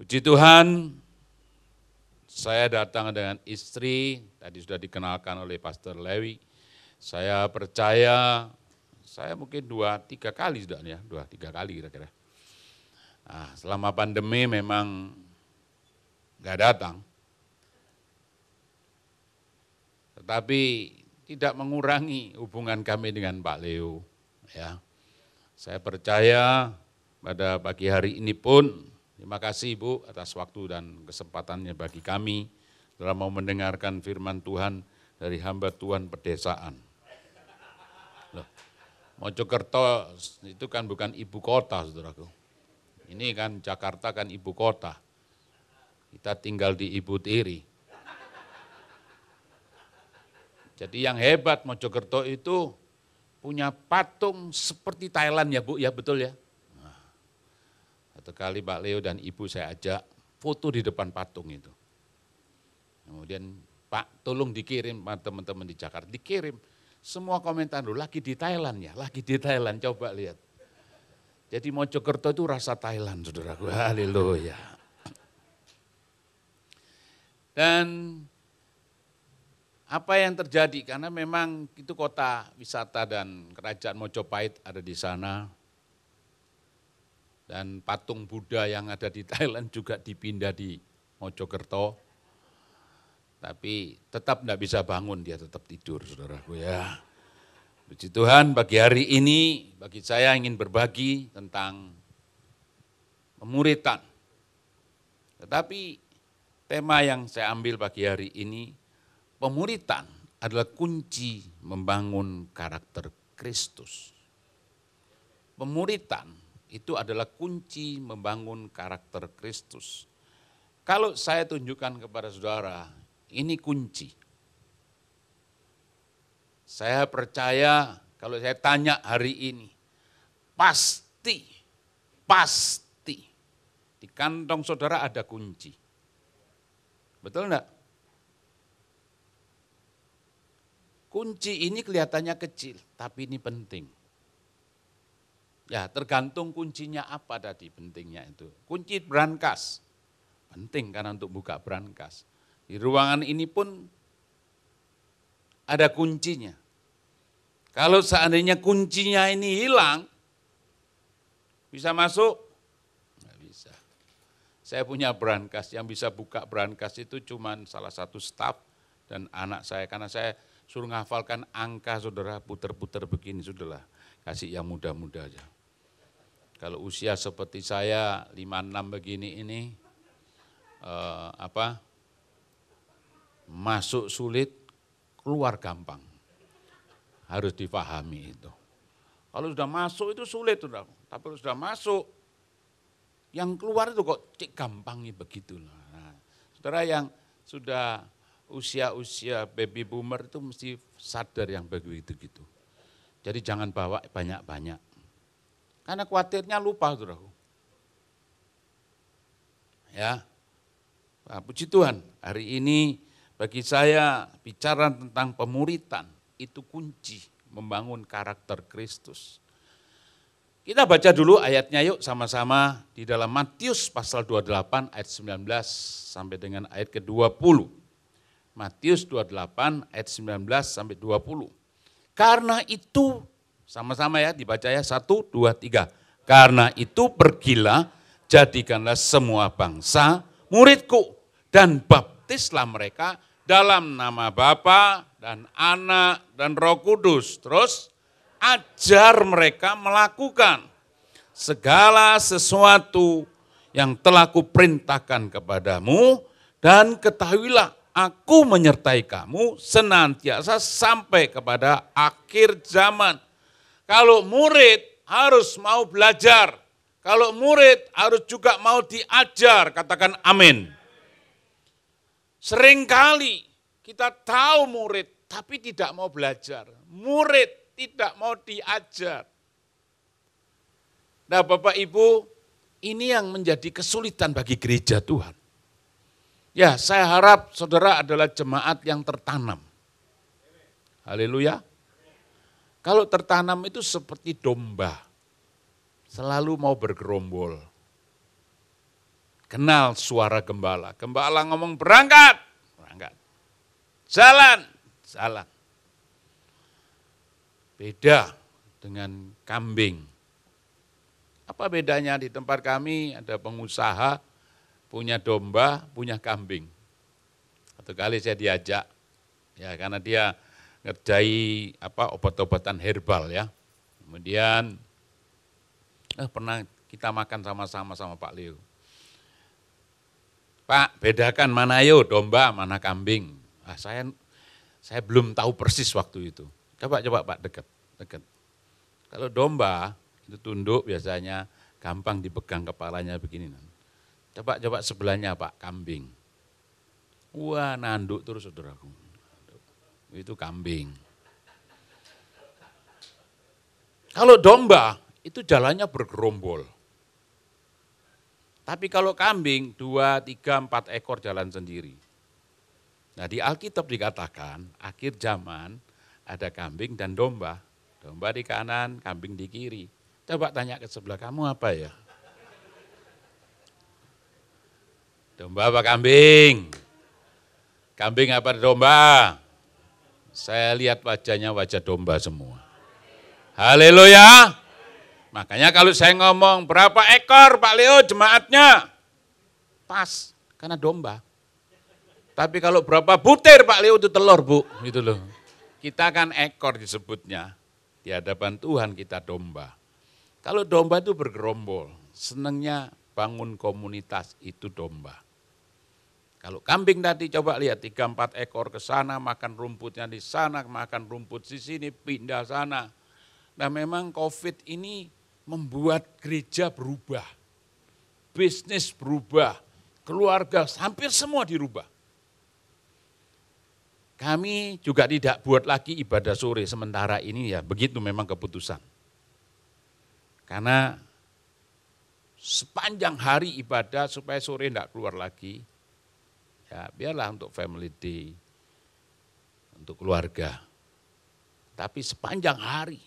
Puji Tuhan, saya datang dengan istri, tadi sudah dikenalkan oleh Pastor Lewi. Saya percaya, saya mungkin 2-3 kali sudah ya, 2-3 kali kira-kira. Nah, selama pandemi memang nggak datang, tetapi tidak mengurangi hubungan kami dengan Pak Leo. Ya, saya percaya pada pagi hari ini pun, terima kasih Ibu atas waktu dan kesempatannya bagi kami dalam mau mendengarkan firman Tuhan dari hamba Tuhan pedesaan. Loh, Mojokerto itu kan bukan ibu kota, saudaraku. Ini kan Jakarta kan ibu kota. Kita tinggal di Ibu Tiri. Jadi yang hebat Mojokerto itu punya patung seperti Thailand ya Bu, ya betul ya. Satu kali Pak Leo dan Ibu saya ajak foto di depan patung itu. Kemudian Pak tolong dikirim teman-teman di Jakarta, dikirim. Semua komentar dulu, lagi di Thailand ya, lagi di Thailand, coba lihat. Jadi Mojokerto itu rasa Thailand, saudaraku, haleluya. Dan apa yang terjadi, karena memang itu kota wisata dan kerajaan Mojopahit ada di sana. Dan patung Buddha yang ada di Thailand juga dipindah di Mojokerto. Tapi tetap tidak bisa bangun, dia tetap tidur, saudaraku ya. Puji Tuhan, bagi hari ini, bagi saya ingin berbagi tentang pemuritan. Tetapi tema yang saya ambil pagi hari ini, pemuritan adalah kunci membangun karakter Kristus. Pemuritan itu adalah kunci membangun karakter Kristus. Kalau saya tunjukkan kepada saudara, ini kunci. Saya percaya kalau saya tanya hari ini, pasti di kantong saudara ada kunci. Betul enggak? Kunci ini kelihatannya kecil, tapi ini penting. Ya, tergantung kuncinya apa tadi pentingnya itu. Kunci brankas, penting karena untuk buka brankas. Di ruangan ini pun ada kuncinya. Kalau seandainya kuncinya ini hilang, bisa masuk? Nggak bisa. Saya punya brankas, yang bisa buka brankas itu cuma salah satu staf dan anak saya. Karena saya suruh ngafalkan angka, saudara, puter-puter begini, sudahlah. Kasih yang muda-muda aja. Kalau usia seperti saya 56 begini ini masuk sulit, keluar gampang. Harus dipahami itu. Kalau sudah masuk itu sulit, tapi kalau sudah masuk, yang keluar itu kok cik gampangnya begitu. Nah, saudara yang sudah usia baby boomer itu mesti sadar yang begitu gitu. Jadi jangan bawa banyak-banyak. Karena khawatirnya lupa, saudaraku. Ya, nah, puji Tuhan, hari ini bagi saya bicara tentang pemuritan, itu kunci membangun karakter Kristus. Kita baca dulu ayatnya yuk sama-sama di dalam Matius pasal 28 ayat 19 sampai dengan ayat ke-20. Matius 28 ayat 19 sampai 20. Karena itu, sama-sama ya, dibaca ya, 1, 2, 3. Karena itu pergilah, jadikanlah semua bangsa muridku, dan baptislah mereka dalam nama Bapa dan Anak dan Roh Kudus. Terus, ajar mereka melakukan segala sesuatu yang telah kuperintahkan kepadamu, dan ketahuilah aku menyertai kamu senantiasa sampai kepada akhir zaman. Kalau murid harus mau belajar, kalau murid harus juga mau diajar, katakan amin. Seringkali kita tahu murid, tapi tidak mau belajar. Murid tidak mau diajar. Nah Bapak Ibu, ini yang menjadi kesulitan bagi gereja Tuhan. Ya, saya harap saudara adalah jemaat yang tertanam. Haleluya. Kalau tertanam itu seperti domba, selalu mau bergerombol. kenal suara gembala. Gembala ngomong berangkat, berangkat. Jalan, jalan. Beda dengan kambing. Apa bedanya? Di tempat kami ada pengusaha, punya domba, punya kambing. Satu kali saya diajak, ya karena dia ngerjai obat-obatan herbal ya. Kemudian pernah kita makan sama-sama sama Pak Leo. Pak, bedakan mana domba, mana kambing. Saya belum tahu persis waktu itu. Coba Pak dekat. Kalau domba itu tunduk biasanya gampang dipegang kepalanya begini. Coba sebelahnya Pak, kambing. Wah, nanduk terus saudaraku. Itu kambing. Kalau domba itu jalannya bergerombol. Tapi kalau kambing 2, 3, 4 ekor jalan sendiri. Nah di Alkitab dikatakan akhir zaman ada kambing dan domba. Domba di kanan, kambing di kiri. Coba tanya ke sebelah kamu apa ya? Domba apa kambing? Kambing apa domba? Saya lihat wajahnya wajah domba semua. Haleluya. Makanya kalau saya ngomong berapa ekor Pak Leo jemaatnya? Pas, karena domba. Tapi kalau berapa butir Pak Leo itu telur Bu, gitu loh. Kita kan ekor disebutnya. Di hadapan Tuhan kita domba. Kalau domba itu bergerombol, senangnya bangun komunitas itu domba. Kalau kambing tadi coba lihat 3-4 ekor ke sana, makan rumputnya di sana, makan rumput di sini, pindah sana. Nah memang COVID ini membuat gereja berubah, bisnis berubah, keluarga hampir semua dirubah. Kami juga tidak buat lagi ibadah sore sementara ini ya, begitu memang keputusan. Karena sepanjang hari ibadah supaya sore tidak keluar lagi, ya biarlah untuk family day, untuk keluarga. Tapi sepanjang hari.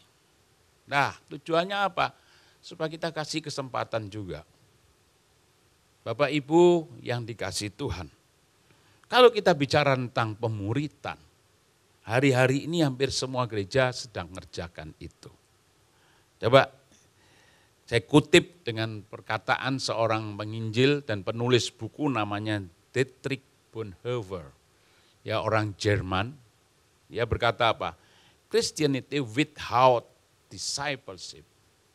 Nah tujuannya apa? Supaya kita kasih kesempatan juga. Bapak Ibu yang dikasih Tuhan. Kalau kita bicara tentang pemuritan, hari-hari ini hampir semua gereja sedang mengerjakan itu. Coba saya kutip dengan perkataan seorang penginjil dan penulis buku namanya Dietrich Bonhoeffer. Ya orang Jerman, dia berkata apa? Christianity without discipleship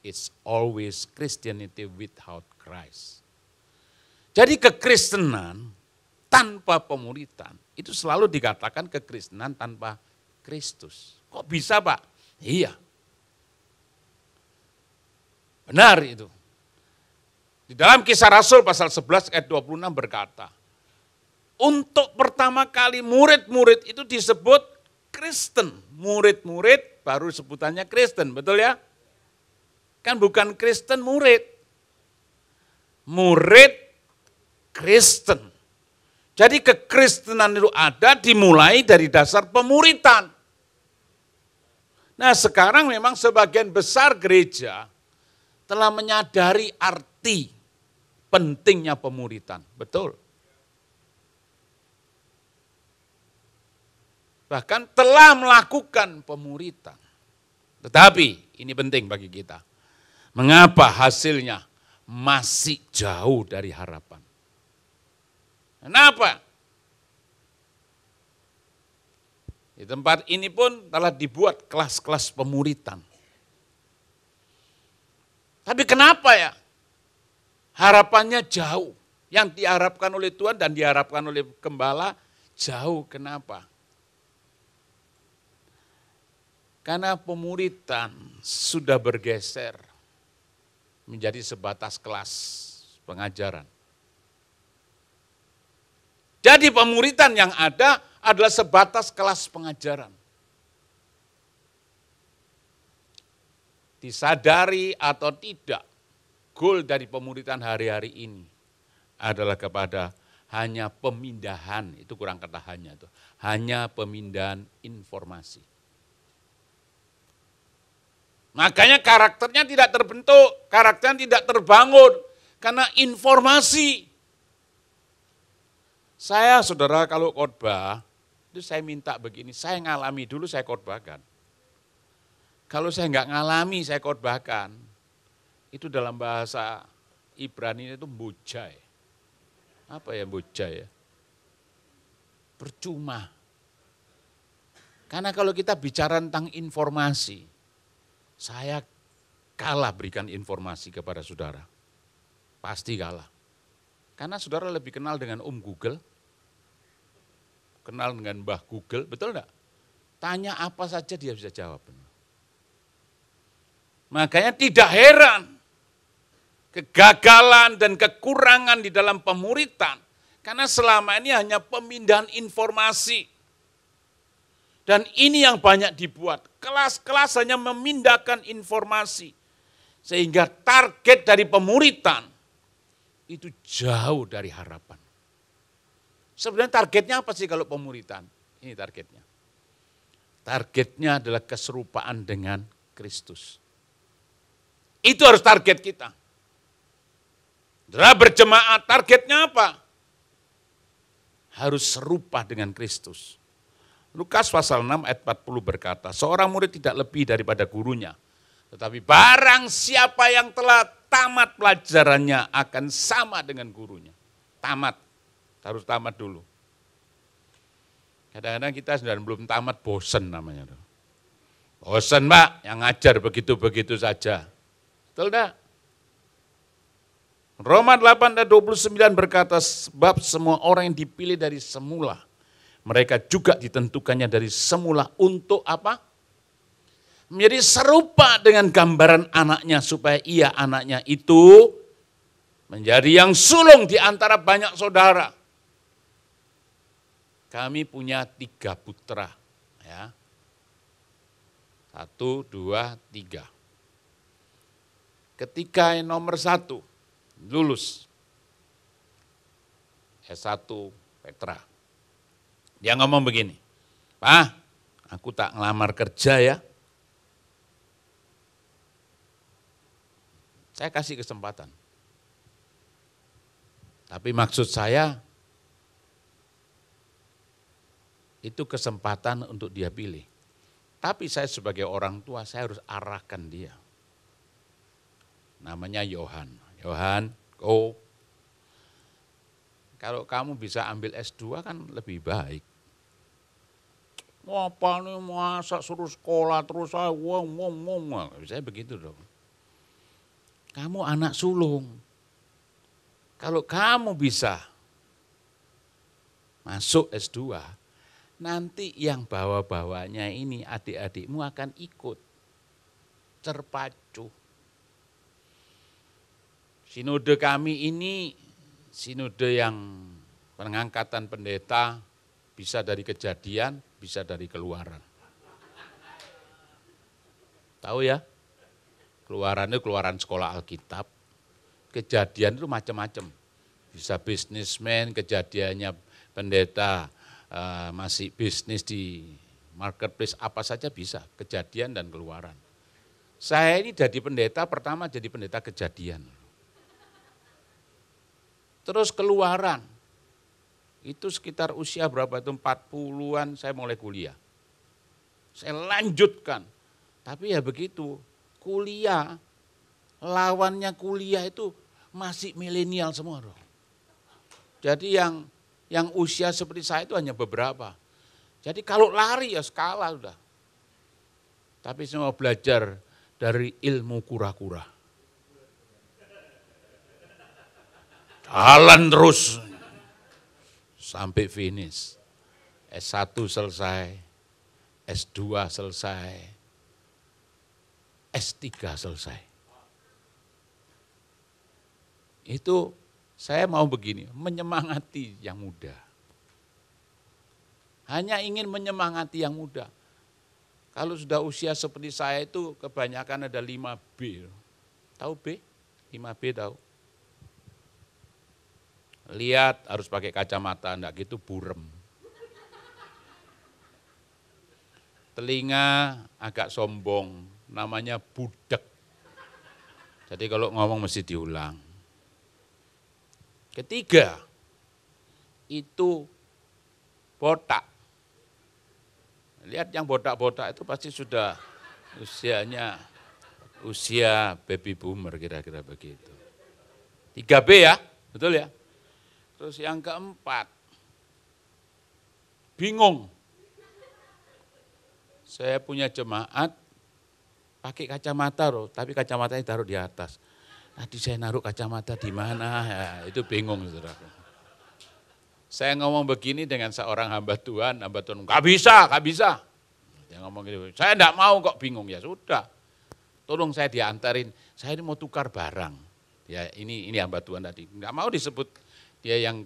is always Christianity without Christ. Jadi kekristenan tanpa pemuritan itu selalu dikatakan kekristenan tanpa Kristus. Kok bisa Pak? Iya. Benar itu. Di dalam Kisah Rasul pasal 11 ayat 26 berkata, untuk pertama kali murid-murid itu disebut Kristen. Murid-murid baru sebutannya Kristen, betul ya? Kan bukan Kristen murid. Murid Kristen. Jadi kekristenan itu ada dimulai dari dasar pemuritan. Nah sekarang memang sebagian besar gereja telah menyadari arti pentingnya pemuritan. Betul. Bahkan telah melakukan pemuritan. Tetapi ini penting bagi kita. Mengapa hasilnya masih jauh dari harapan? Kenapa? Di tempat ini pun telah dibuat kelas-kelas pemuritan. Tapi kenapa ya? Harapannya jauh. Yang diharapkan oleh Tuhan dan diharapkan oleh gembala jauh. Kenapa? Karena pemuritan sudah bergeser menjadi sebatas kelas pengajaran. Jadi pemuritan yang ada adalah sebatas kelas pengajaran. Disadari atau tidak, goal dari pemuritan hari-hari ini adalah kepada hanya pemindahan, itu kurang kata hanya itu, hanya pemindahan informasi. Makanya karakternya tidak terbentuk, karakternya tidak terbangun, karena informasi Saya saudara kalau khotbah, itu saya minta begini, saya ngalami dulu saya khotbahkan. Kalau saya nggak ngalami saya khotbahkan, itu dalam bahasa Ibrani itu bujai. Apa ya bujai ya? Percuma. Karena kalau kita bicara tentang informasi, saya kalah berikan informasi kepada saudara. Pasti kalah. Karena saudara lebih kenal dengan Google, kenal dengan Mbah Google, betul enggak? Tanya apa saja dia bisa jawab. Makanya tidak heran kegagalan dan kekurangan di dalam pemuritan, karena selama ini hanya pemindahan informasi. Dan ini yang banyak dibuat, kelas-kelas hanya memindahkan informasi. Sehingga target dari pemuritan itu jauh dari harapan. Sebenarnya targetnya apa sih kalau pemuritan? Ini targetnya. Targetnya adalah keserupaan dengan Kristus. Itu harus target kita. Saudara berjemaat, targetnya apa? Harus serupa dengan Kristus. Lukas pasal 6 ayat 40 berkata, seorang murid tidak lebih daripada gurunya. Tetapi barang siapa yang telah tamat pelajarannya akan sama dengan gurunya. Tamat, harus tamat dulu. Kadang-kadang kita sudah belum tamat, bosen namanya. Bosen Mbak, yang ngajar begitu-begitu saja. Betul enggak? Roma 8 ayat 29 berkata, sebab semua orang yang dipilih dari semula, mereka juga ditentukannya dari semula untuk apa? Menjadi serupa dengan gambaran anaknya, supaya ia anaknya itu menjadi yang sulung di antara banyak saudara. Kami punya 3 putra, ya. 1, 2, 3. Ketika yang nomor 1 lulus S1 Petra, dia ngomong begini, Pak, aku tak ngelamar kerja ya. Saya kasih kesempatan. Tapi maksud saya, itu kesempatan untuk dia pilih. Tapi saya sebagai orang tua, saya harus arahkan dia. Namanya Yohan. Yohan, kalau kamu bisa ambil S2 kan lebih baik. Apa nih masa suruh sekolah terus saya saya begitu dong. Kamu anak sulung. Kalau kamu bisa masuk S2, nanti yang bawa-bawanya ini adik-adikmu akan ikut terpacu. Sinode kami ini sinode yang pengangkatan pendeta bisa dari Kejadian, bisa dari Keluaran. Tahu ya? Keluaran itu keluaran sekolah Alkitab. Kejadian itu macam-macam. Bisa bisnismen, kejadiannya pendeta masih bisnis di marketplace, apa saja bisa. Kejadian dan Keluaran. Saya ini jadi pendeta, pertama jadi pendeta Kejadian. Terus Keluaran. Itu sekitar usia berapa itu, 40-an saya mulai kuliah. Saya lanjutkan. Tapi ya begitu, kuliah, lawannya kuliah itu masih milenial semua. Jadi yang usia seperti saya itu hanya beberapa. Jadi kalau lari ya skala udah. Tapi semua belajar dari ilmu kura-kura. Jalan terus sampai finish. S1 selesai, S2 selesai, S3 selesai. Itu saya mau begini, menyemangati yang muda. Hanya ingin menyemangati yang muda. Kalau sudah usia seperti saya itu kebanyakan ada 5B. Tahu B? 5B tahu? Lihat harus pakai kacamata, enggak gitu burem. Telinga agak sombong, namanya budek. Jadi kalau ngomong mesti diulang. Ketiga, itu botak. Lihat yang botak-botak itu pasti sudah usia baby boomer kira-kira begitu. 3B ya, betul ya? Terus yang keempat, bingung. Saya punya jemaat pakai kacamata loh, tapi kacamatanya taruh di atas. Tadi saya naruh kacamata di mana? Ya, itu bingung, saudara. Saya ngomong begini dengan seorang hamba Tuhan, nggak bisa. Dia ngomong gitu, saya enggak mau kok, bingung. Ya sudah, tolong saya diantarin, saya ini mau tukar barang. Ya ini hamba Tuhan tadi, enggak mau disebut dia yang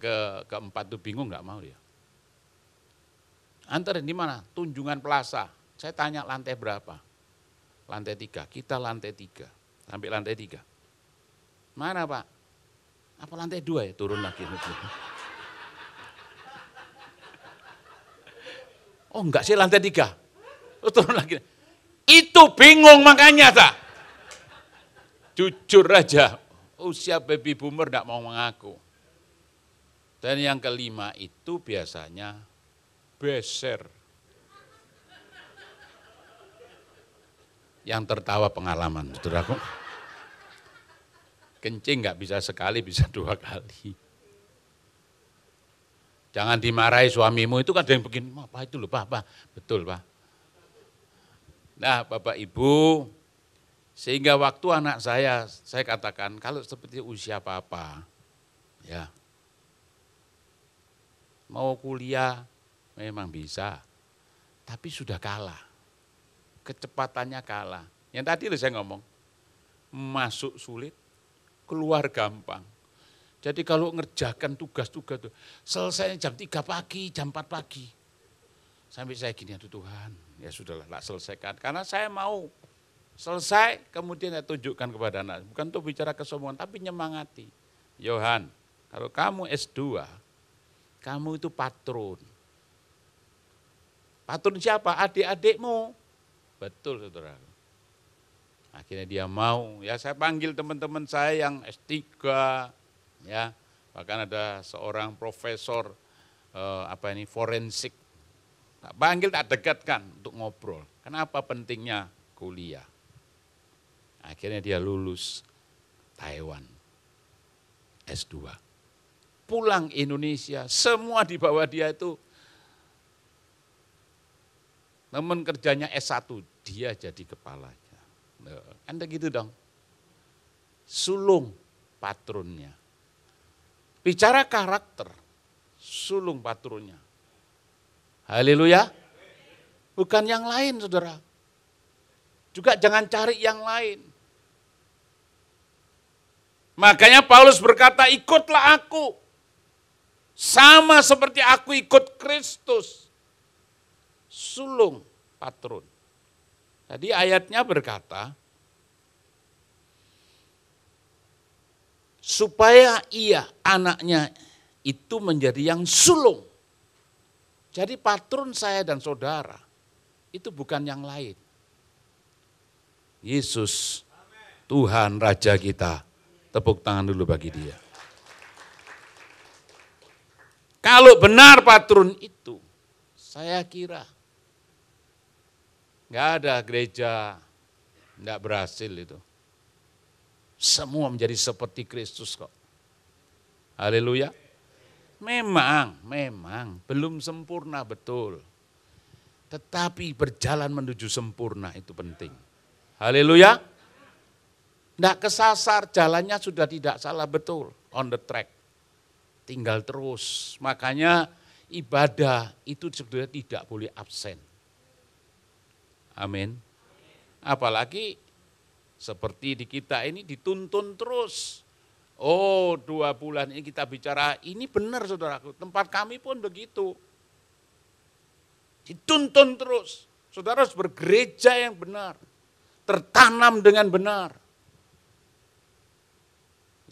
keempat itu bingung, enggak mau dia. Antarin di mana? Tunjungan Plaza. Saya tanya lantai berapa? Lantai 3, kita lantai 3, sampai lantai 3. Mana Pak? Apa lantai 2 ya? Turun lagi. Oh enggak sih lantai 3. Oh, turun lagi. Itu bingung makanya tak. Jujur aja, usia baby boomer enggak mau mengaku. Dan yang kelima itu biasanya beser. Yang tertawa pengalaman, saudaraku. Kencing nggak bisa sekali, bisa 2 kali. Jangan dimarahi suamimu, itu kan ada yang begini, apa itu loh Pak, betul Pak. Nah Bapak Ibu, sehingga waktu anak saya katakan kalau seperti usia Papa, ya mau kuliah memang bisa, tapi sudah kalah, kecepatannya kalah. Yang tadi saya ngomong, masuk sulit, keluar gampang. Jadi kalau ngerjakan tugas-tugas itu, selesai jam 3 pagi, jam 4 pagi. Sampai saya gini, aduh Tuhan, ya sudahlah, tak selesaikan. Karena saya mau selesai, kemudian saya tunjukkan kepada anak. Bukan untuk bicara kesombongan, tapi nyemangati. Yohan, kalau kamu S2, kamu itu patron. Patron siapa? Adik-adikmu. Betul, saudara. Akhirnya dia mau, ya saya panggil teman-teman saya yang S3, ya bahkan ada seorang profesor forensik, tak panggil, tak dekatkan untuk ngobrol. Kenapa pentingnya kuliah? Akhirnya dia lulus Taiwan S2, pulang Indonesia, semua di bawah dia itu, namun kerjanya S1, dia jadi kepalanya. Anda gitu dong, sulung patronnya. Bicara karakter, sulung patronnya. Haleluya. Bukan yang lain, saudara. Juga jangan cari yang lain. Makanya Paulus berkata, ikutlah aku. Sama seperti aku ikut Kristus. Sulung patron. Tadi ayatnya berkata, supaya ia, anaknya itu menjadi yang sulung. Jadi patron saya dan saudara, itu bukan yang lain. Yesus, Tuhan Raja kita. Tepuk tangan dulu bagi dia. Kalau benar patron itu, saya kira nggak ada gereja nggak berhasil itu. Semua menjadi seperti Kristus kok. Haleluya. Memang belum sempurna, betul. Tetapi berjalan menuju sempurna itu penting. Haleluya. Nggak kesasar, jalannya sudah tidak salah, betul. On the track. Tinggal terus. Makanya ibadah itu sebenarnya tidak boleh absen. Amin. Apalagi seperti di kita ini dituntun terus. Oh 2 bulan ini kita bicara, ini benar saudaraku, tempat kami pun begitu. Dituntun terus. Saudara harus bergereja yang benar. Tertanam dengan benar.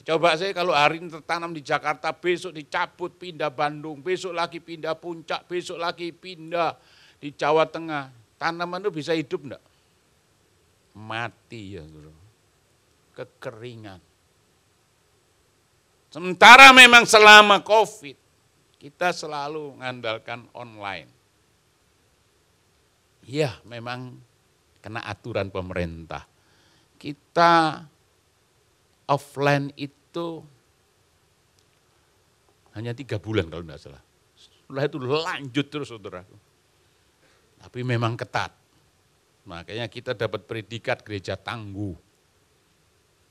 Coba saya kalau hari ini tertanam di Jakarta, besok dicabut pindah Bandung, besok lagi pindah Puncak, besok lagi pindah di Jawa Tengah. Tanaman itu bisa hidup enggak? Mati ya, saudara. Kekeringan. Sementara memang selama COVID, Kita selalu mengandalkan online. Ya, memang kena aturan pemerintah. Kita offline itu hanya 3 bulan kalau tidak salah. Setelah itu lanjut terus, saudaraku. Tapi memang ketat. Makanya kita dapat predikat gereja tangguh.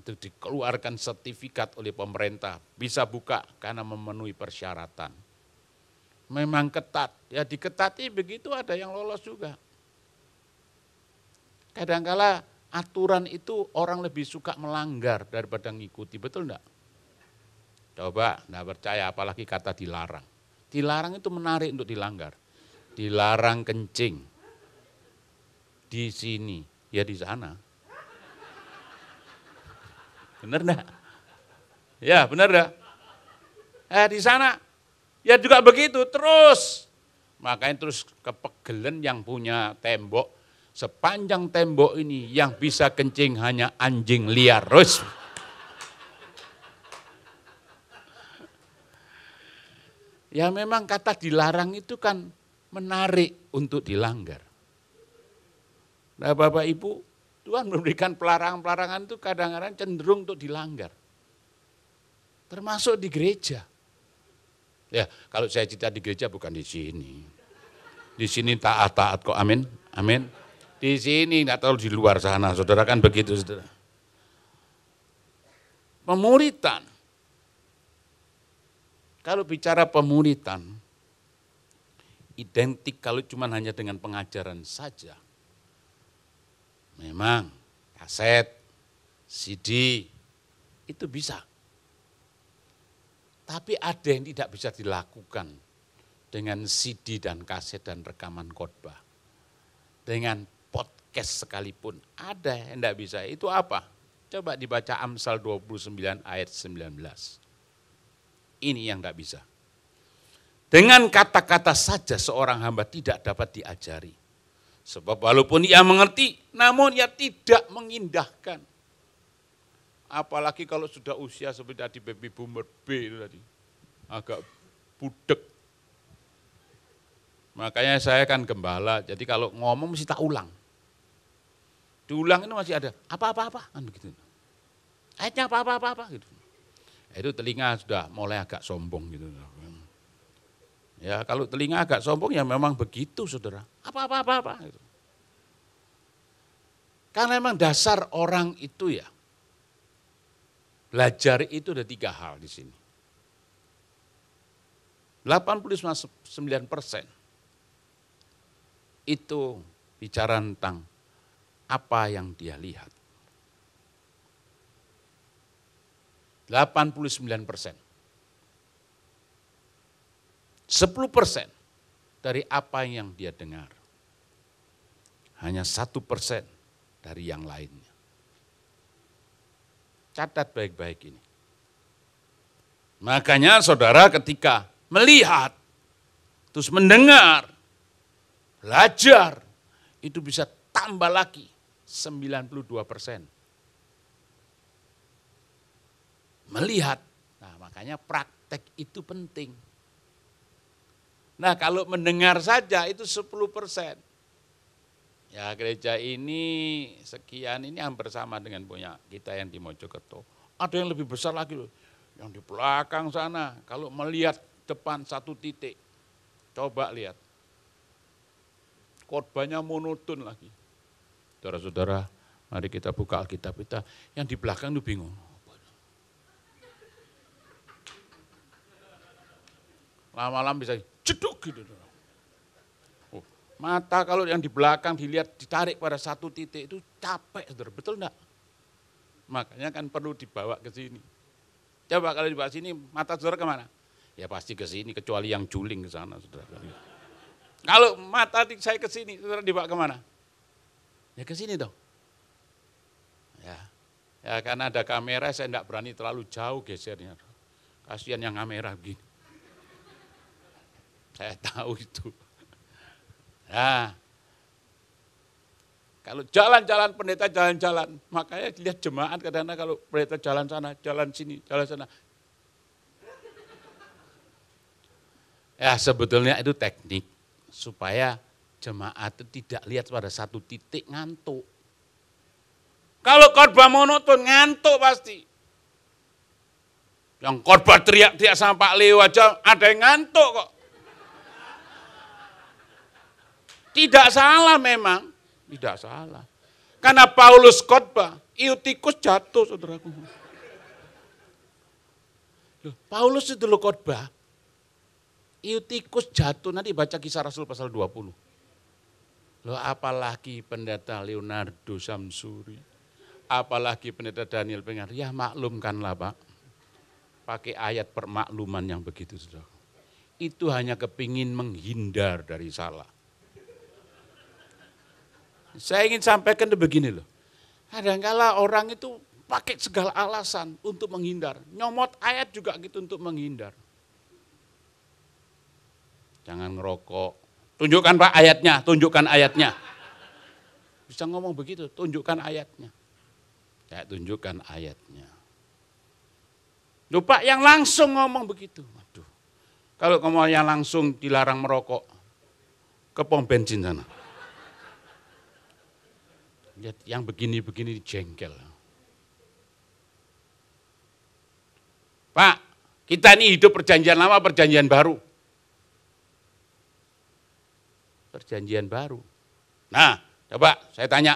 Itu dikeluarkan sertifikat oleh pemerintah. Bisa buka karena memenuhi persyaratan. Memang ketat. Ya diketati begitu ada yang lolos juga. Kadangkala aturan itu orang lebih suka melanggar daripada mengikuti. Betul enggak? Coba enggak percaya apalagi kata dilarang. Dilarang itu menarik untuk dilanggar. Dilarang kencing. Di sini, ya di sana. Benar enggak? Ya, benar enggak? Di sana, ya juga begitu terus. Makanya terus kepegelen yang punya tembok, sepanjang tembok ini yang bisa kencing hanya anjing liar. Terus. Ya memang kata dilarang itu kan menarik untuk dilanggar. Nah Bapak Ibu, Tuhan memberikan pelarangan-pelarangan itu kadang-kadang cenderung untuk dilanggar. Termasuk di gereja. Ya kalau saya cerita di gereja bukan di sini. Di sini taat-taat kok, amin, amin. Di sini nggak tahu di luar sana, saudara kan begitu saudara. Pemuritan. Kalau bicara pemuritan, identik kalau cuma hanya dengan pengajaran saja. Memang kaset, CD, itu bisa. Tapi ada yang tidak bisa dilakukan dengan CD dan kaset dan rekaman khotbah. Dengan podcast sekalipun, ada yang tidak bisa. Itu apa? Coba dibaca Amsal 29 ayat 19. Ini yang tidak bisa. Dengan kata-kata saja seorang hamba tidak dapat diajari. Sebab walaupun ia mengerti, namun ia tidak mengindahkan. Apalagi kalau sudah usia seperti tadi baby boomer B itu tadi. Agak budek. Makanya saya kan gembala, jadi kalau ngomong mesti tak ulang. Diulang itu masih ada, apa-apa-apa, kan begitu. Ayatnya apa-apa-apa, gitu. Itu telinga sudah mulai agak sombong gitu. Ya kalau telinga agak sombong ya memang begitu saudara. Apa-apa. Gitu. Karena memang dasar orang itu ya, belajar itu ada 3 hal di sini. 89% itu bicara tentang apa yang dia lihat. 89%. 10% dari apa yang dia dengar. Hanya 1% dari yang lainnya. Catat baik-baik ini. Makanya saudara ketika melihat, terus mendengar, belajar, itu bisa tambah lagi 92%. Melihat, nah makanya praktek itu penting. Nah kalau mendengar saja itu 10%. Ya gereja ini sekian ini hampir sama dengan punya kita yang di Mojokerto. Ada yang lebih besar lagi loh, yang di belakang sana. Kalau melihat depan 1 titik, coba lihat. Khotbahnya monoton lagi. Saudara-saudara, mari kita buka Alkitab kita. Yang di belakang itu bingung. Lama-lama bisa jeduk gitu. Oh, mata kalau yang di belakang dilihat ditarik pada 1 titik itu capek, saudara. Betul enggak? Makanya kan perlu dibawa ke sini. Coba kalau dibawa sini, mata saudara kemana? Ya pasti ke sini, kecuali yang juling ke sana, saudara. Kalau mata saya ke sini, saudara dibawa kemana? Ya ke sini dong. Ya karena ada kamera, saya enggak berani terlalu jauh gesernya. Kasihan yang kamera begini. Saya tahu itu. Nah, kalau jalan-jalan pendeta jalan-jalan, makanya dilihat jemaat kadang-kadang kalau pendeta jalan sana, jalan sini, jalan sana. Ya sebetulnya itu teknik supaya jemaat itu tidak lihat pada satu titik ngantuk. Kalau khotbah monoton ngantuk pasti. Yang khotbah teriak-teriak sama Pak Leo aja ada yang ngantuk kok. Tidak salah memang, tidak salah. Karena Paulus khotbah, Eutikus jatuh saudaraku. Loh, Paulus itu loh khotbah, Eutikus jatuh, nanti baca Kisah Rasul pasal 20. Loh apalagi pendeta Leonardo Samsuri, apalagi pendeta Daniel Pengar, ya maklumkanlah Pak, pakai ayat permakluman yang begitu saudara. Itu hanya kepingin menghindar dari salah. Saya ingin sampaikan begini loh, kadang-kala orang itu pakai segala alasan untuk menghindar, nyomot ayat juga gitu untuk menghindar. Jangan ngerokok, tunjukkan Pak ayatnya, tunjukkan ayatnya. Bisa ngomong begitu, tunjukkan ayatnya. Ya tunjukkan ayatnya. Loh Pak yang langsung ngomong begitu. Waduh, kalau kamu yang langsung dilarang merokok, ke pom bensin sana. Yang begini-begini jengkel. Pak, kita ini hidup perjanjian lama, perjanjian baru. Perjanjian baru. Nah, coba saya tanya,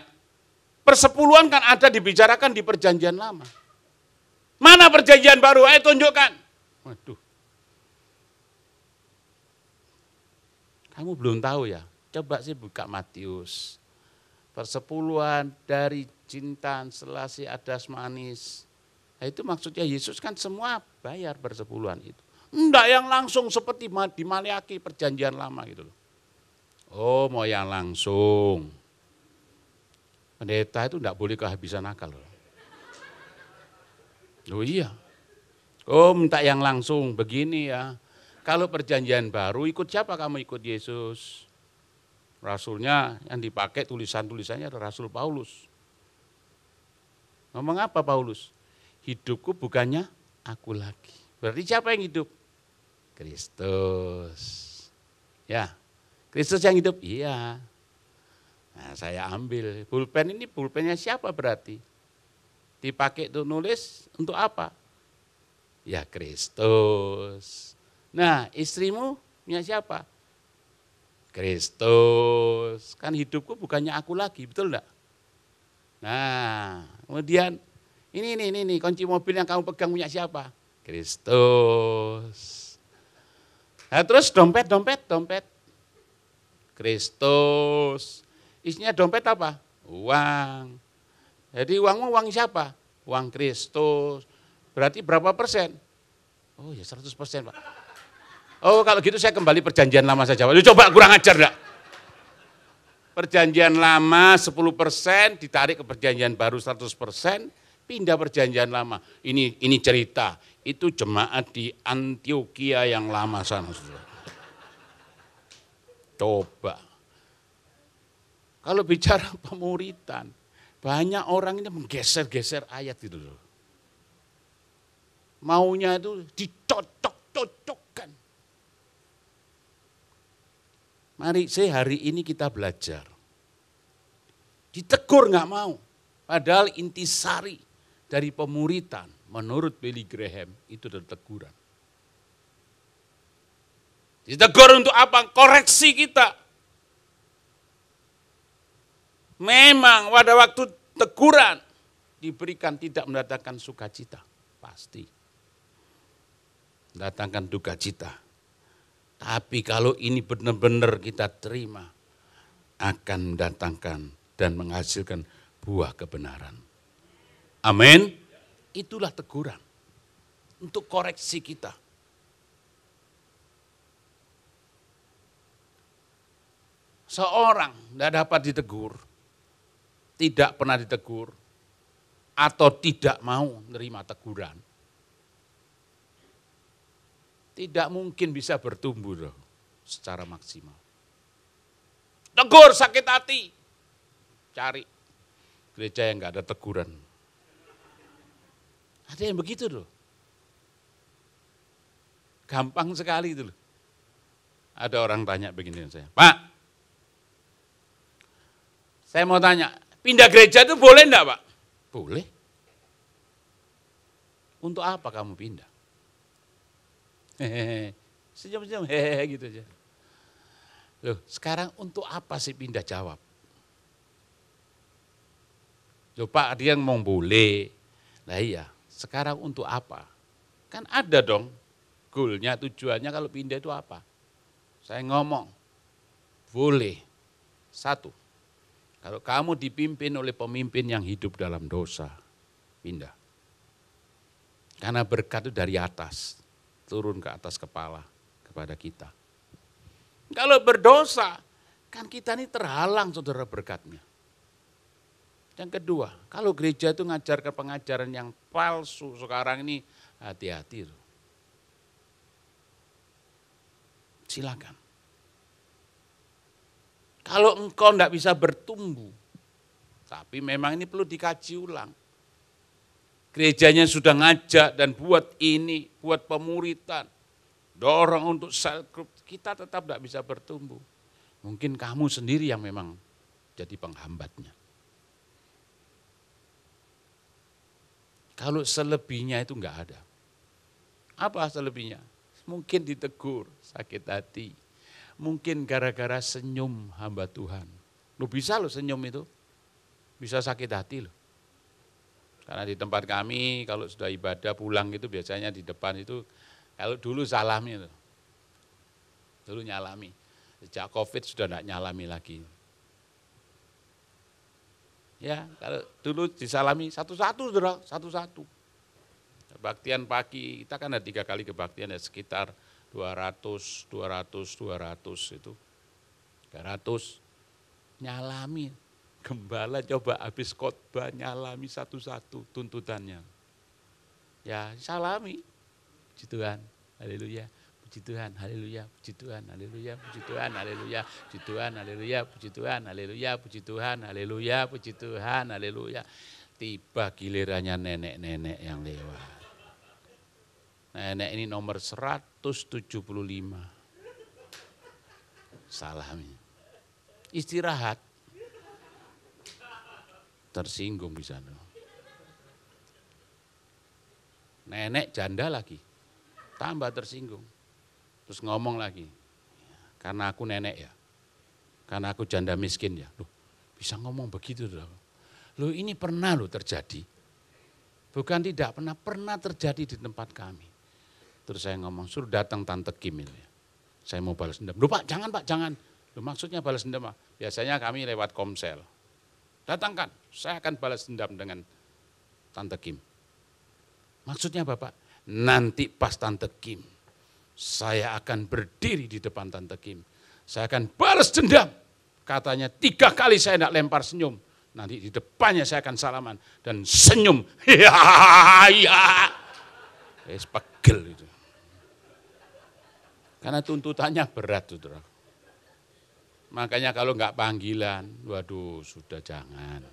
persepuluhan kan ada dibicarakan di perjanjian lama. Mana perjanjian baru? Ayo tunjukkan. Waduh. Kamu belum tahu ya? Coba sih buka Matius. Persepuluhan dari cinta, selasi, adas manis. Nah, itu maksudnya Yesus kan semua bayar persepuluhan itu. Enggak yang langsung seperti di Maleakhi perjanjian lama gitu loh. Oh mau yang langsung. Pendeta itu enggak boleh kehabisan akal loh. Oh iya. Oh minta yang langsung begini ya. Kalau perjanjian baru ikut siapa kamu ikut Yesus? Rasulnya yang dipakai tulisan-tulisannya adalah Rasul Paulus. Ngomong apa Paulus? Hidupku bukannya aku lagi. Berarti siapa yang hidup? Kristus. Ya, Kristus yang hidup? Iya. Nah saya ambil. Pulpen ini pulpennya siapa berarti? Dipakai untuk nulis untuk apa? Ya Kristus. Nah istrimu punya siapa? Kristus, kan hidupku bukannya aku lagi, betul enggak? Nah, kemudian ini kunci mobil yang kamu pegang punya siapa? Kristus. Nah, terus dompet. Kristus. Isinya dompet apa? Uang. Jadi uangmu uang siapa? Uang Kristus. Berarti berapa persen? Oh ya 100% Pak. Oh kalau gitu saya kembali perjanjian lama saja. Coba kurang ajar enggak? Perjanjian lama 10% ditarik ke perjanjian baru 100%, pindah perjanjian lama. Ini cerita, itu jemaat di Antioquia yang lama sana. Coba. Kalau bicara pemuritan, banyak orang ini menggeser-geser ayat itu loh. Maunya itu dicocok-cocokkan. Mari hari ini kita belajar. Ditegur nggak mau. Padahal intisari dari pemuritan menurut Billy Graham itu adalah teguran. Ditegur untuk apa? Koreksi kita. Memang pada waktu teguran diberikan tidak mendatangkan sukacita. Pasti. Mendatangkan duka cita. Tapi kalau ini benar-benar kita terima, akan mendatangkan dan menghasilkan buah kebenaran. Amin. Itulah teguran untuk koreksi kita. Seorang tidak dapat ditegur, tidak pernah ditegur, atau tidak mau menerima teguran, tidak mungkin bisa bertumbuh loh, secara maksimal. Tegur sakit hati, cari gereja yang nggak ada teguran. Ada yang begitu loh. Gampang sekali itu loh. Ada orang tanya begini saya, Pak, saya mau tanya, pindah gereja itu boleh enggak Pak? Boleh. Untuk apa kamu pindah? Hehehe, senyum-senyum, hehehe gitu aja. Loh, sekarang untuk apa sih pindah jawab? Loh Pak, dia ngomong boleh. Nah iya, sekarang untuk apa? Kan ada dong goalnya, tujuannya kalau pindah itu apa? Saya ngomong, boleh. Satu, kalau kamu dipimpin oleh pemimpin yang hidup dalam dosa, pindah. Karena berkat itu dari atas, turun ke atas kepala kepada kita. Kalau berdosa, kan kita ini terhalang saudara berkatnya. Yang kedua, kalau gereja itu ngajarkan pengajaran yang palsu, sekarang ini hati-hati. Silakan. Kalau engkau tidak bisa bertumbuh, tapi memang ini perlu dikaji ulang. Gerejanya sudah ngajak dan buat ini, buat pemuritan, dorong untuk cell group, kita tetap tidak bisa bertumbuh. Mungkin kamu sendiri yang memang jadi penghambatnya. Kalau selebihnya itu enggak ada. Apa selebihnya? Mungkin ditegur, sakit hati. Mungkin gara-gara senyum hamba Tuhan. Lu bisa lo senyum itu, bisa sakit hati loh. Karena di tempat kami kalau sudah ibadah pulang itu biasanya di depan itu, kalau dulu salami itu. Dulu nyalami. Sejak COVID sudah tidak nyalami lagi. Ya, kalau dulu disalami satu-satu, saudara, satu-satu. Kebaktian pagi, kita kan ada 3 kali kebaktian ya, sekitar 200 itu. 300, nyalami. Gembala coba habis khotbah nyalami satu-satu tuntutannya. Ya, salami. Puji Tuhan, haleluya. Puji Tuhan, haleluya, puji Tuhan, haleluya, puji Tuhan, haleluya, puji Tuhan, haleluya, puji Tuhan, haleluya, puji Tuhan, haleluya, puji Tuhan, haleluya. Tiba gilirannya nenek-nenek yang lewat. Nenek ini nomor 175. Salami. Istirahat. Tersinggung di sana. Nenek janda lagi. Tambah tersinggung. Terus ngomong lagi, karena aku nenek ya, karena aku janda miskin ya. Loh, bisa ngomong begitu loh, ini pernah loh terjadi. Bukan tidak pernah terjadi di tempat kami. Terus saya ngomong, suruh datang Tante Kim ini. Saya mau balas dendam. Loh Pak, jangan. Loh maksudnya balas dendam, Pak. Biasanya kami lewat komsel. Datangkan, saya akan balas dendam dengan Tante Kim. Maksudnya Bapak, nanti pas Tante Kim, saya akan berdiri di depan Tante Kim. Saya akan balas dendam. Katanya 3 kali saya tidak lempar senyum. Nanti di depannya saya akan salaman dan senyum. Ya. Pegel itu. Karena tuntutannya berat, saudara. Makanya kalau enggak panggilan, waduh sudah jangan.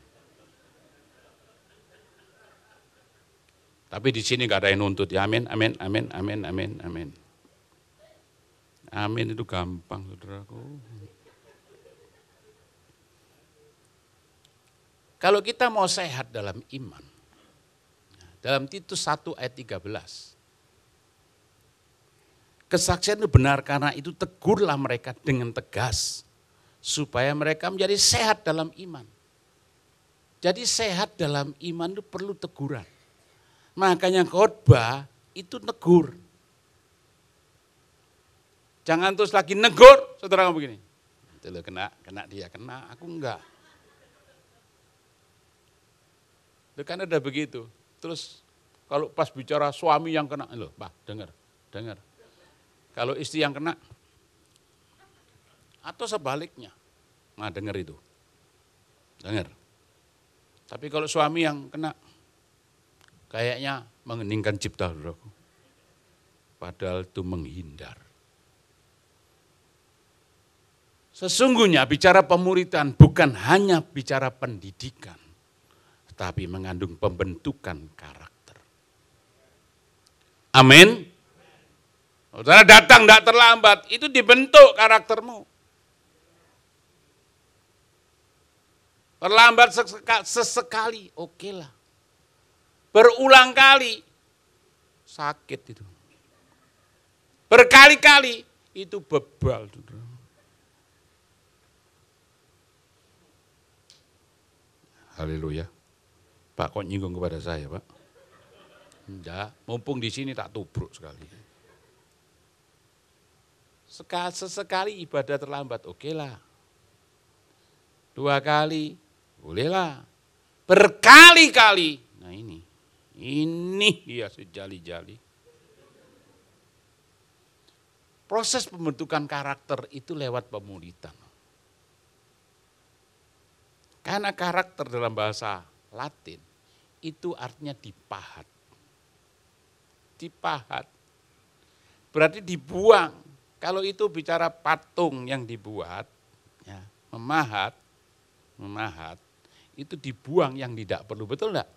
Tapi di sini enggak ada yang nuntut ya, amin, amin, amin, amin, amin, amin. Amin itu gampang, saudaraku. Kalau kita mau sehat dalam iman, dalam Titus 1 ayat 13, kesaksian itu benar karena itu tegurlah mereka dengan tegas, supaya mereka menjadi sehat dalam iman. Jadi sehat dalam iman itu perlu teguran. Makanya khotbah itu negur. Jangan terus lagi negur, saudara kamu begini. Itu loh kena dia, kena, aku enggak. Itu kan ada begitu. Terus kalau pas bicara suami yang kena, loh Pak, dengar. Kalau istri yang kena, atau sebaliknya, nah dengar itu. Dengar. Tapi kalau suami yang kena, kayaknya mengeningkan cipta, saudaraku. Padahal itu menghindar. Sesungguhnya bicara pemuritan bukan hanya bicara pendidikan, tapi mengandung pembentukan karakter. Amin. Saudara datang tidak terlambat, itu dibentuk karaktermu. Terlambat sesekali, oke lah. Berulang kali, sakit itu. Berkali-kali, itu bebal. Haleluya. Pak kok nyinggung kepada saya, Pak? Enggak, mumpung di sini tak tubruk sekali. Sesekali ibadah terlambat, oke lah. 2 kali, bolehlah. Berkali-kali, nah ini ya sejali-jali. Proses pembentukan karakter itu lewat pemuritan. Karena karakter dalam bahasa Latin itu artinya dipahat. Dipahat. Berarti dibuang. Kalau itu bicara patung yang dibuat, ya, memahat, itu dibuang yang tidak perlu, betul enggak?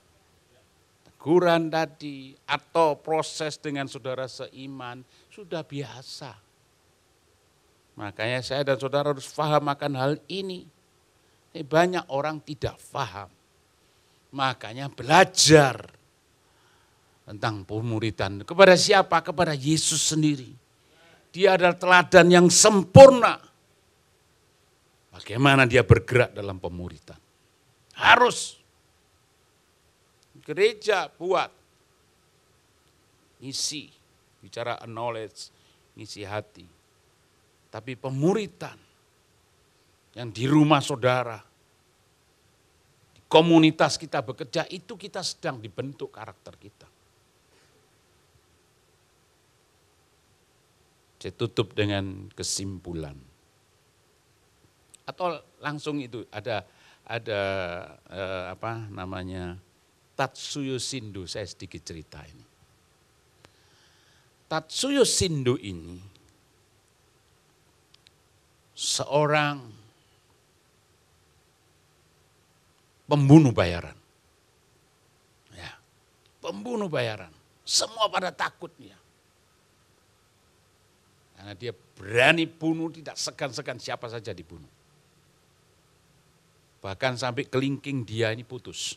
Teguran tadi atau proses dengan saudara seiman sudah biasa. Makanya saya dan saudara harus paham akan hal ini. Banyak orang tidak paham. Makanya belajar tentang pemuritan. Kepada siapa? Kepada Yesus sendiri. Dia adalah teladan yang sempurna. Bagaimana dia bergerak dalam pemuritan. Harus. Gereja buat. Ngisi. Bicara knowledge. Ngisi hati. Tapi pemuritan. Yang di rumah saudara. Di komunitas kita bekerja. Itu kita sedang dibentuk karakter kita. Saya tutup dengan kesimpulan. Atau langsung itu ada Tatsuyo Shindo, saya sedikit cerita ini. Tatsuyo Shindo ini seorang pembunuh bayaran. Ya, pembunuh bayaran. Semua pada takut dia. Karena dia berani bunuh, tidak segan-segan siapa saja dibunuh. Bahkan sampai kelingking dia ini putus.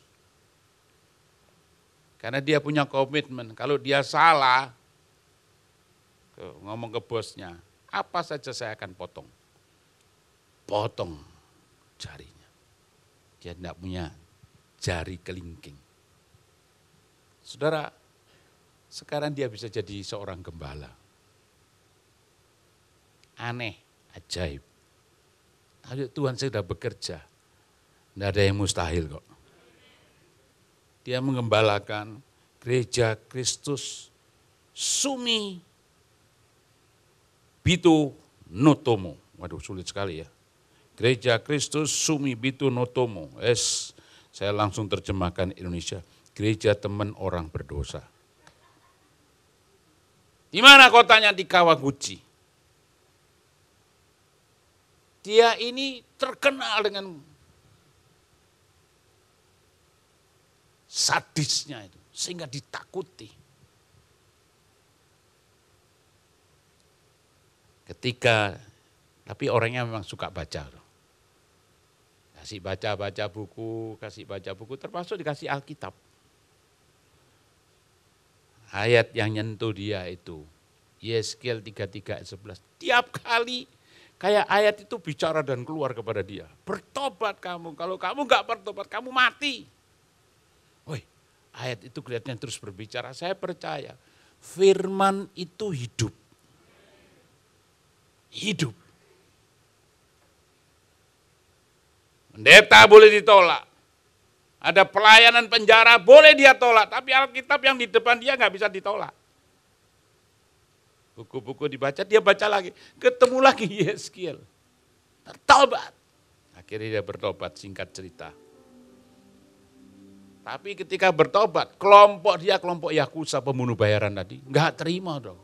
Karena dia punya komitmen, kalau dia salah, ngomong ke bosnya, apa saja saya akan potong. Potong jarinya. Dia tidak punya jari kelingking. Saudara, sekarang dia bisa jadi seorang gembala. Aneh, ajaib. Ayo Tuhan saya sudah bekerja. Tidak ada yang mustahil kok. Dia mengembalakan gereja Kristus Sumi Bitu Notomo. Waduh sulit sekali ya. Gereja Kristus Sumi Bitu Notomo. Saya langsung terjemahkan Indonesia. Gereja teman orang berdosa. Di mana kotanya? Di Kawaguchi. Dia ini terkenal dengan sadisnya itu, sehingga ditakuti. Tapi orangnya memang suka baca. Kasih baca buku, termasuk dikasih Alkitab. Ayat yang nyentuh dia itu, Yeskel 33 ayat 11. Tiap kali kayak ayat itu bicara dan keluar kepada dia. Bertobat kamu, kalau kamu enggak bertobat kamu mati. Woi, ayat itu kelihatannya terus berbicara, saya percaya firman itu hidup. Hidup. Pendeta boleh ditolak. Ada pelayanan penjara boleh dia tolak, tapi Alkitab yang di depan dia enggak bisa ditolak. Buku-buku dibaca, dia baca lagi. Ketemu lagi Yeskiel. Bertobat. Akhirnya dia bertobat, singkat cerita. Tapi ketika bertobat, kelompok Yakuza pembunuh bayaran tadi, enggak terima dong.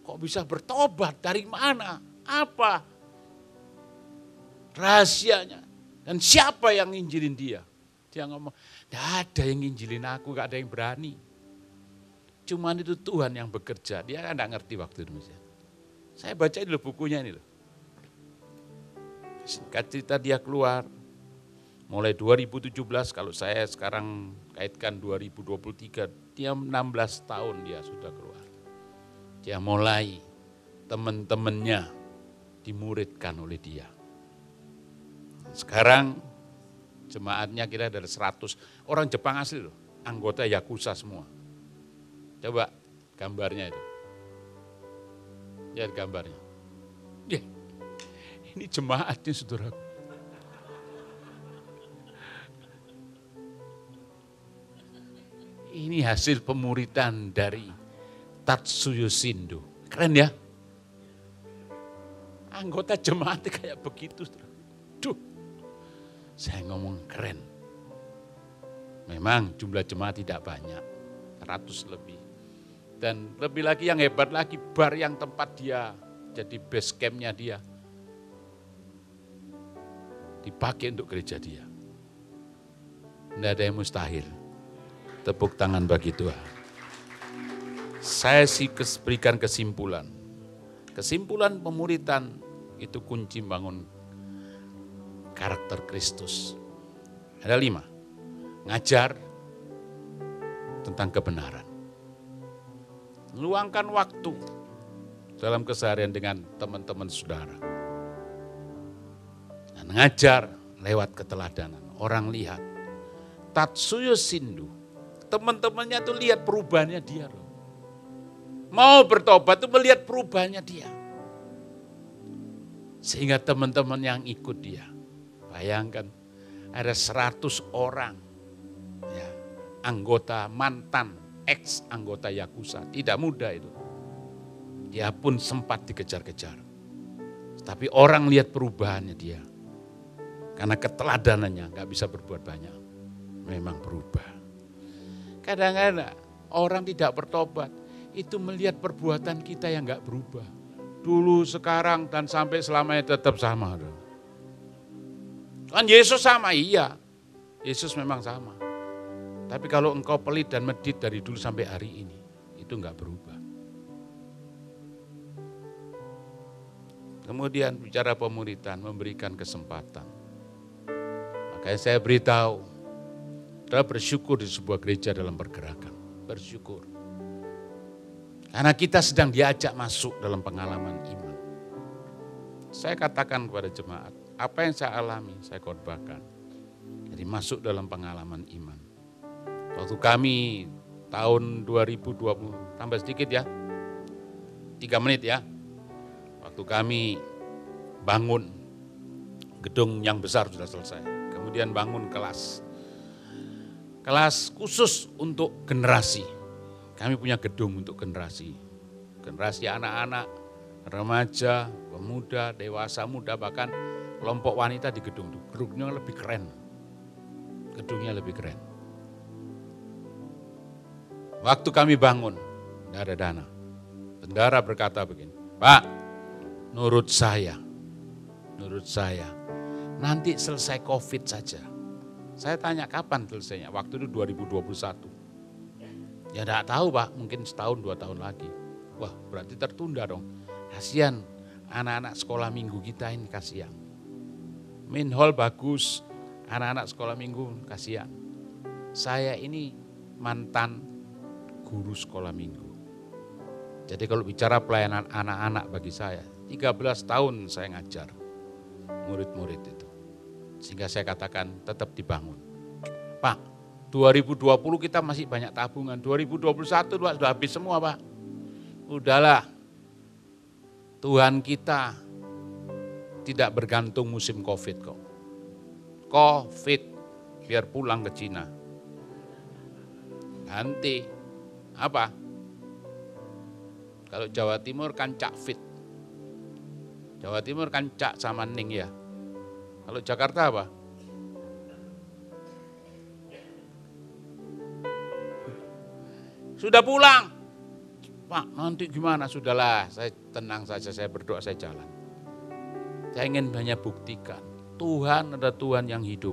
Kok bisa bertobat? Dari mana? Apa? Rahasianya. Dan siapa yang nginjilin dia? Dia ngomong, enggak ada yang nginjilin aku, enggak ada yang berani. Cuman itu Tuhan yang bekerja, dia kan enggak ngerti waktu Indonesia. Saya baca ini loh bukunya ini loh. Singkat cerita dia keluar, mulai 2017 kalau saya sekarang kaitkan 2023, dia 16 tahun dia sudah keluar. Dia mulai teman-temannya dimuridkan oleh dia. Sekarang jemaatnya kira dari 100, orang Jepang asli loh, anggota Yakuza semua. Coba gambarnya itu. Lihat gambarnya. Ya, ini jemaatnya saudara. Ini hasil pemuridan dari Tatsuya Shindo. Keren ya? Anggota jemaat kayak begitu. Duh, saya ngomong keren. Memang jumlah jemaat tidak banyak, 100 lebih. Dan lebih lagi yang hebat lagi, bar yang tempat dia jadi base campnya dia, dipakai untuk gereja dia. Tidak ada yang mustahil. Tepuk tangan bagi Tuhan. Saya berikan kesimpulan. Kesimpulan pemuridan itu kunci bangun karakter Kristus. Ada 5. Ngajar tentang kebenaran. Luangkan waktu dalam keseharian dengan teman-teman saudara. Dan ngajar lewat keteladanan. Orang lihat. Tatsuya Shindo. Teman-temannya tuh lihat perubahannya dia loh. Mau bertobat tuh melihat perubahannya dia. Sehingga teman-teman yang ikut dia. Bayangkan ada 100 orang. Ya, anggota mantan, ex anggota Yakuza. Tidak mudah itu. Dia pun sempat dikejar-kejar. Tapi orang lihat perubahannya dia. Karena keteladanannya gak bisa berbuat banyak. Memang berubah. Kadang-kadang orang tidak bertobat, itu melihat perbuatan kita yang gak berubah. Dulu, sekarang, dan sampai selamanya tetap sama. Kan Yesus sama, iya. Yesus memang sama. Tapi kalau engkau pelit dan medit dari dulu sampai hari ini, itu gak berubah. Kemudian bicara pemuridan, memberikan kesempatan. Makanya saya beritahu, kita bersyukur di sebuah gereja dalam pergerakan. Bersyukur. Karena kita sedang diajak masuk dalam pengalaman iman. Saya katakan kepada jemaat, apa yang saya alami, saya korbankan. Jadi masuk dalam pengalaman iman. Waktu kami tahun 2020, tambah sedikit ya, 3 menit ya. Waktu kami bangun, gedung yang besar sudah selesai. Kemudian bangun kelas khusus untuk generasi. Kami punya gedung untuk generasi. Generasi anak-anak, remaja, pemuda, dewasa, muda, bahkan kelompok wanita di gedung itu. Gedungnya lebih keren. Gedungnya lebih keren. Waktu kami bangun, tidak ada dana. Bendara berkata begini, Pak, menurut saya, nanti selesai COVID saja. Saya tanya kapan selesainya, waktu itu 2021. Ya enggak tahu Pak, mungkin setahun 2 tahun lagi. Wah berarti tertunda dong. Kasihan anak-anak sekolah minggu kita ini kasihan. Main hall bagus, anak-anak sekolah minggu kasihan. Saya ini mantan guru sekolah minggu. Jadi kalau bicara pelayanan anak-anak bagi saya, 13 tahun saya ngajar murid-murid itu. Sehingga saya katakan tetap dibangun. Pak, 2020 kita masih banyak tabungan, 2021 Pak, sudah habis semua Pak. Udahlah, Tuhan kita tidak bergantung musim COVID kok. COVID, biar pulang ke Cina. Nanti, apa? Kalau Jawa Timur kan Cak Fit. Jawa Timur kan Cak sama Ning ya. Kalau Jakarta apa? Sudah pulang. Pak, nanti gimana? Sudahlah, saya tenang saja, saya berdoa, saya jalan. Saya ingin banyak buktikan, Tuhan ada Tuhan yang hidup.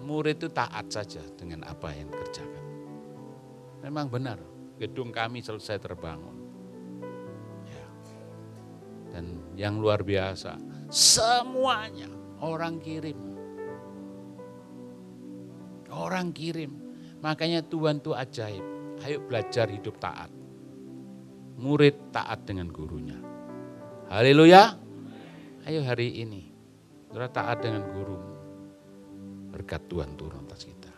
Murid itu taat saja dengan apa yang dikerjakan. Memang benar, gedung kami selesai terbangun. Ya. Dan yang luar biasa, semuanya orang kirim. Orang kirim. Makanya Tuhan itu ajaib. Ayo belajar hidup taat. Murid taat dengan gurunya. Haleluya. Ayo hari ini, saudara taat dengan gurumu. Berkat Tuhan turun atas kita.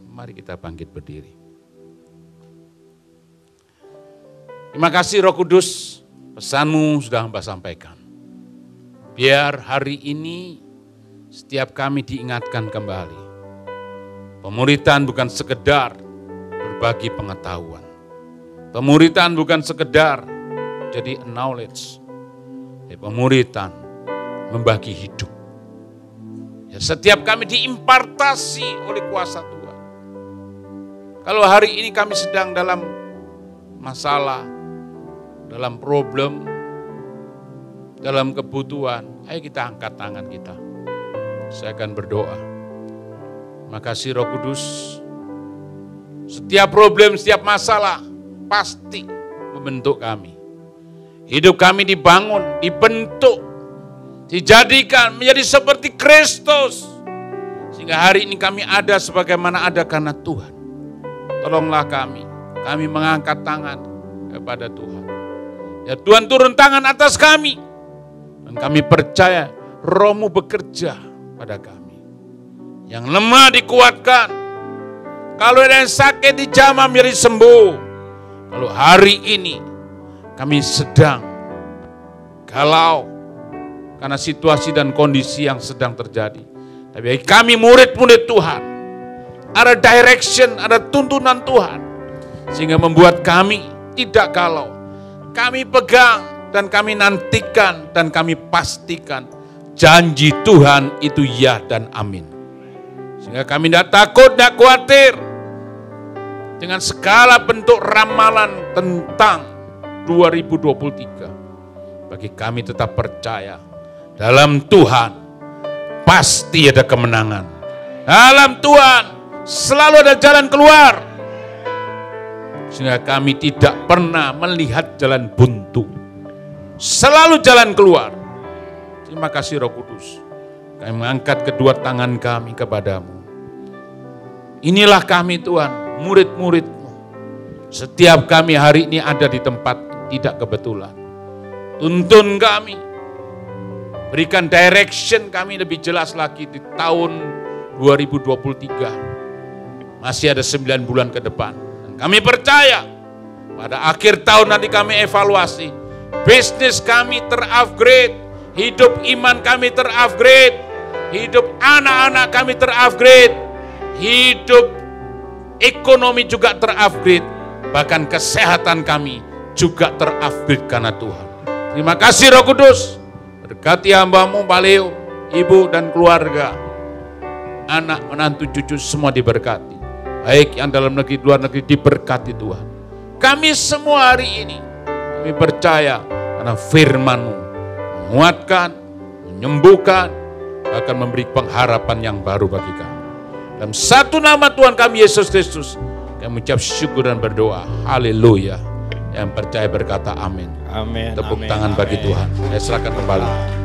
Mari kita bangkit berdiri. Terima kasih Roh Kudus, pesanmu sudah hamba sampaikan. Biar hari ini setiap kami diingatkan kembali. Pemuritan bukan sekedar berbagi pengetahuan. Pemuritan bukan sekedar jadi knowledge. Pemuritan membagi hidup. Ya, setiap kami diimpartasi oleh kuasa Tuhan. Kalau hari ini kami sedang dalam masalah, dalam problem, dalam kebutuhan, ayo kita angkat tangan kita. Saya akan berdoa. Makasih Roh Kudus. Setiap problem, setiap masalah pasti membentuk kami. Hidup kami dibangun, dibentuk, dijadikan menjadi seperti Kristus. Sehingga hari ini kami ada sebagaimana ada karena Tuhan. Tolonglah kami mengangkat tangan kepada Tuhan. Ya Tuhan turun tangan atas kami. Dan kami percaya Roh-Mu bekerja pada kami. Yang lemah dikuatkan. Kalau ada yang sakit dijamah menjadi sembuh. Kalau hari ini kami sedang galau karena situasi dan kondisi yang sedang terjadi. Tapi kami murid-murid Tuhan. Ada direction, ada tuntunan Tuhan. Sehingga membuat kami tidak galau. Kami pegang dan kami nantikan dan kami pastikan janji Tuhan itu ya dan amin. Sehingga kami tidak takut, tidak khawatir dengan segala bentuk ramalan tentang 2023. Bagi kami tetap percaya dalam Tuhan pasti ada kemenangan. Dalam Tuhan selalu ada jalan keluar. Sehingga kami tidak pernah melihat jalan buntu. Selalu jalan keluar. Terima kasih Roh Kudus. Kami mengangkat kedua tangan kami kepadamu. Inilah kami Tuhan, murid-murid-Mu. Setiap kami hari ini ada di tempat tidak kebetulan. Tuntun kami. Berikan direction kami lebih jelas lagi di tahun 2023. Masih ada 9 bulan ke depan. Dan kami percaya pada akhir tahun nanti kami evaluasi. Bisnis kami terupgrade. Hidup iman kami terupgrade. Hidup anak-anak kami terupgrade. Hidup ekonomi juga terupgrade. Bahkan kesehatan kami juga terupgrade karena Tuhan. Terima kasih Roh Kudus. Berkati hamba-Mu Pak Leo, ibu dan keluarga. Anak, menantu, cucu semua diberkati. Baik yang dalam negeri, luar negeri diberkati Tuhan. Kami semua hari ini, kami percaya karena firman-Mu menguatkan, menyembuhkan, akan memberi pengharapan yang baru bagi kami. Dalam satu nama Tuhan kami Yesus Kristus, kami mengucap syukur dan berdoa. Haleluya. Yang percaya berkata amin. Amin. Tepuk amin, tangan amin. bagi Tuhan. Saya serahkan kembali.